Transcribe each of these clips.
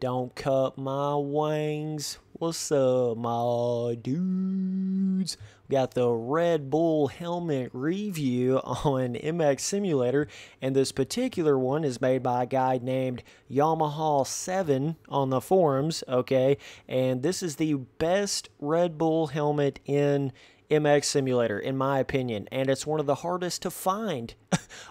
Don't cut my wings. What's up, my dudes? We got the Red Bull helmet review on MX Simulator, and this particular one is made by a guy named Yamaha7 on the forums, okay? And this is the best Red Bull helmet in MX Simulator, in my opinion, and it's one of the hardest to find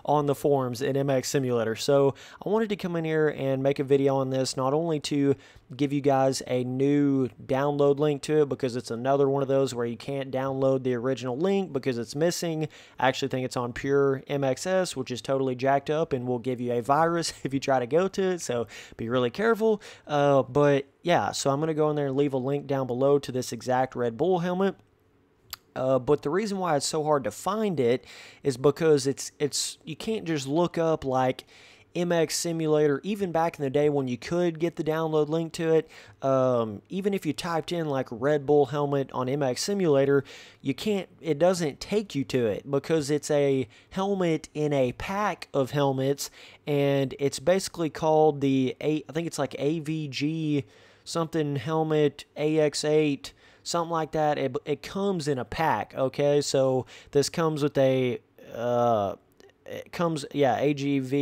on the forums in MX Simulator. So I wanted to come in here and make a video on this, not only to give you guys a new download link to it, because it's another one of those where you can't download the original link because it's missing. I actually think it's on pure MXS, which is totally jacked up and will give you a virus if you try to go to it, so be really careful. But yeah, so I'm going to go in there and leave a link down below to this exact Red Bull helmet. But the reason why it's so hard to find it is because it's you can't just look up like MX Simulator. Even back in the day when you could get the download link to it, even if you typed in like Red Bull helmet on MX Simulator, you can't. It doesn't take you to it because it's a helmet in a pack of helmets, and it's basically called I think it's like AVG something helmet AX8. Something like that. It comes in a pack, okay? So this comes with AGV,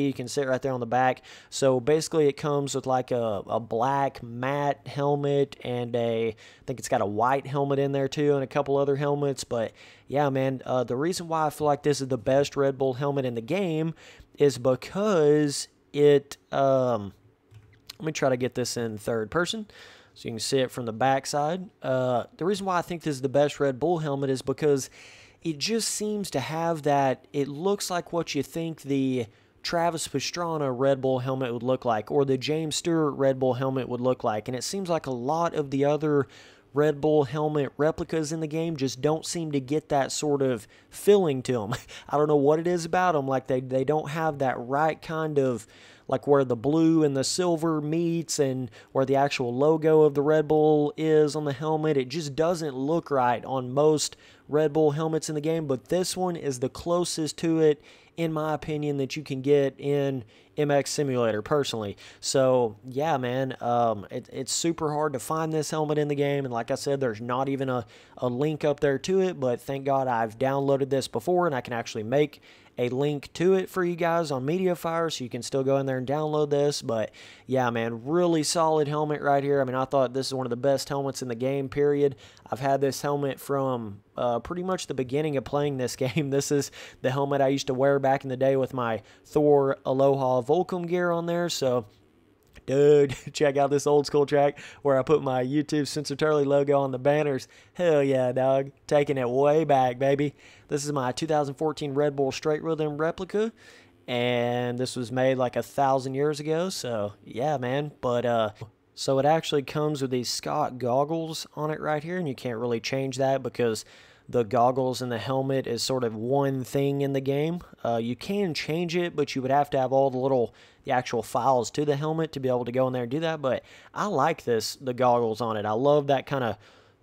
you can see it right there on the back. So basically it comes with like a black matte helmet and I think it's got a white helmet in there too and a couple other helmets. But yeah, man, the reason why I feel like this is the best Red Bull helmet in the game is because it, let me try to get this in third person, so you can see it from the back side. The reason why I think this is the best Red Bull helmet is because it just seems to have that, it looks like what you think the Travis Pastrana Red Bull helmet would look like, or the James Stewart Red Bull helmet would look like. And it seems like a lot of the other Red Bull helmet replicas in the game just don't seem to get that sort of feeling to them. I don't know what it is about them. Like they don't have that right kind of, like where the blue and the silver meets and where the actual logo of the Red Bull is on the helmet. It just doesn't look right on most Red Bull helmets in the game, but this one is the closest to it, in my opinion, that you can get in MX Simulator, personally. So, yeah, man, it's super hard to find this helmet in the game, and like I said, there's not even a link up there to it, but thank God I've downloaded this before, and I can actually make a link to it for you guys on MediaFire, so you can still go in there and download this. But yeah, man, really solid helmet right here. I mean, I thought this is one of the best helmets in the game, period. I've had this helmet from pretty much the beginning of playing this game. This is the helmet I used to wear back in the day with my Thor Aloha Volcom gear on there. So dude, check out this old school track where I put my YouTube Sensor Turley logo on the banners. Hell yeah, dog. Taking it way back, baby. This is my 2014 Red Bull Straight Rhythm replica, and this was made like 1,000 years ago, so yeah, man. But, so it actually comes with these Scott goggles on it right here, and you can't really change that because the goggles and the helmet is sort of one thing in the game. You can change it, but you would have to have all the actual files to the helmet to be able to go in there and do that. But I like the goggles on it. I love that kind of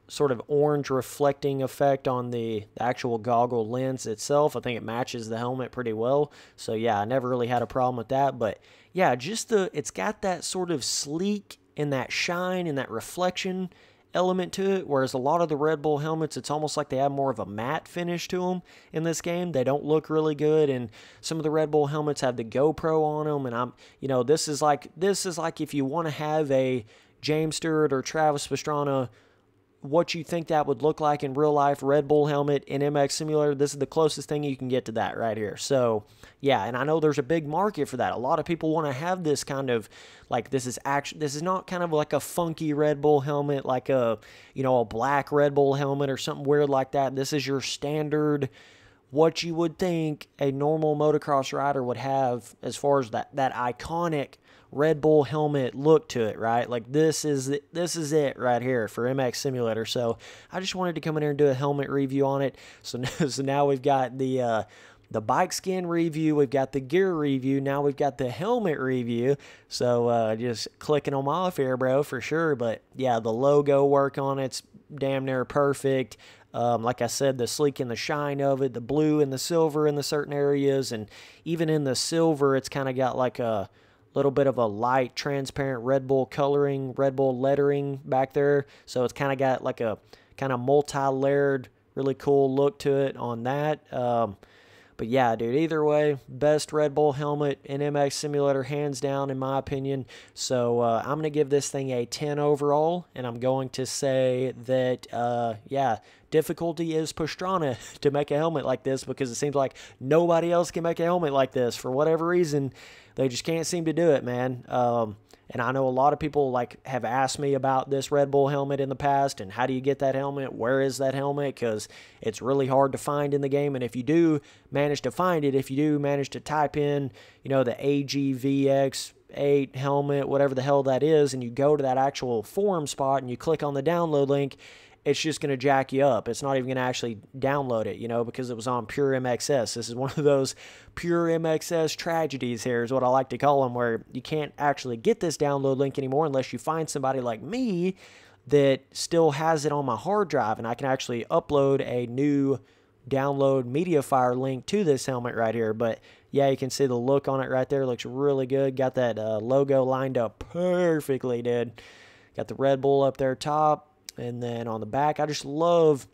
sort of orange reflecting effect on the actual goggle lens itself. I think it matches the helmet pretty well. So yeah, I never really had a problem with that. But yeah, just it's got that sort of sleek and that shine and that reflection element to it, whereas a lot of the Red Bull helmets, it's almost like they have more of a matte finish to them in this game. They don't look really good, and some of the Red Bull helmets have the GoPro on them, and this is like if you want to have a James Stewart or Travis Pastrana, what you think that would look like in real life Red Bull helmet in MX Simulator, this is the closest thing you can get to that right here. So yeah, and I know there's a big market for that. A lot of people want to have this kind of, like, this is not kind of like a funky Red Bull helmet, like a black Red Bull helmet or something weird like that. This is your standard, what you would think a normal motocross rider would have as far as that iconic Red Bull helmet look to it, right? Like this is it right here for MX Simulator. So I just wanted to come in here and do a helmet review on it. So now we've got the bike skin review, we've got the gear review, now we've got the helmet review. So just clicking them off here, bro, for sure. But yeah, the logo work on it's damn near perfect. Like I said, the sleek and the shine of it, the blue and the silver in the certain areas, and even in the silver, it's kind of got like a little bit of a light transparent Red Bull coloring, Red Bull lettering back there. So it's kind of got like a kind of multi-layered, really cool look to it on that. But yeah, dude, either way, best Red Bull helmet in MX Simulator, hands down, in my opinion. So I'm going to give this thing a 10 overall, and I'm going to say that, yeah, difficulty is Pastrana to make a helmet like this, because it seems like nobody else can make a helmet like this. For whatever reason, they just can't seem to do it, man. And I know a lot of people like have asked me about this Red Bull helmet in the past, and how do you get that helmet? Where is that helmet? Because it's really hard to find in the game. And if you do manage to find it, if you do manage to type in, you know, the agvAX8 helmet, whatever the hell that is, and you go to that actual forum spot and you click on the download link, it's just going to jack you up. It's not even going to actually download it, you know, because it was on Pure MXS. This is one of those Pure MXS tragedies here, is what I like to call them, where you can't actually get this download link anymore unless you find somebody like me that still has it on my hard drive, and I can actually upload a new download MediaFire link to this helmet right here. But yeah, you can see the look on it right there. It looks really good. Got that logo lined up perfectly, dude. Got the Red Bull up there top. And then on the back, I just love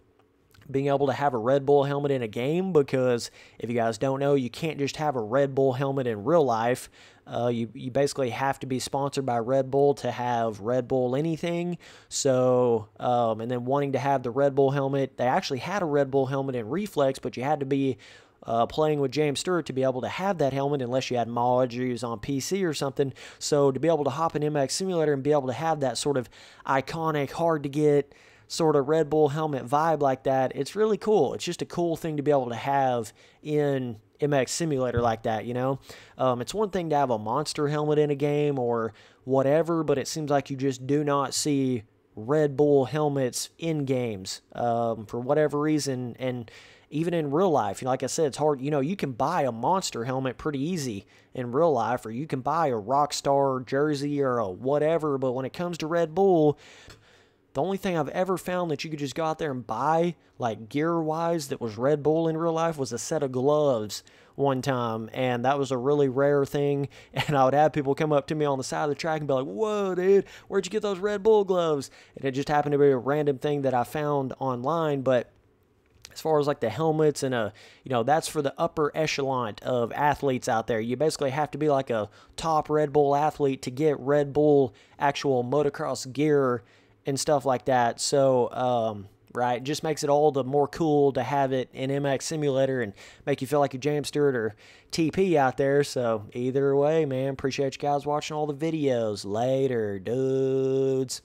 being able to have a Red Bull helmet in a game, because if you guys don't know, you can't just have a Red Bull helmet in real life. You basically have to be sponsored by Red Bull to have Red Bull anything. So, and then wanting to have the Red Bull helmet, they actually had a Red Bull helmet in Reflex, but you had to be playing with James Stewart to be able to have that helmet, unless you had mods or you was on PC or something. So to be able to hop in MX Simulator and be able to have that sort of iconic, hard to get sort of Red Bull helmet vibe like that, it's really cool. It's just a cool thing to be able to have in MX Simulator like that, you know? It's one thing to have a monster helmet in a game or whatever, but it seems like you just do not see Red Bull helmets in games for whatever reason. And even in real life, you know, like I said, it's hard. You know, you can buy a monster helmet pretty easy in real life, or you can buy a Rockstar jersey or a whatever. But when it comes to Red Bull, the only thing I've ever found that you could just go out there and buy, like gear-wise, that was Red Bull in real life was a set of gloves one time. And that was a really rare thing. And I would have people come up to me on the side of the track and be like, "Whoa, dude, where'd you get those Red Bull gloves?" And it just happened to be a random thing that I found online. But as far as like the helmets and you know, that's for the upper echelon of athletes out there. You basically have to be like a top Red Bull athlete to get Red Bull actual motocross gear and stuff like that. So, right, it just makes it all the more cool to have it in MX Simulator and make you feel like you're James Stewart or TP out there. So either way, man, appreciate you guys watching all the videos. Later, dudes.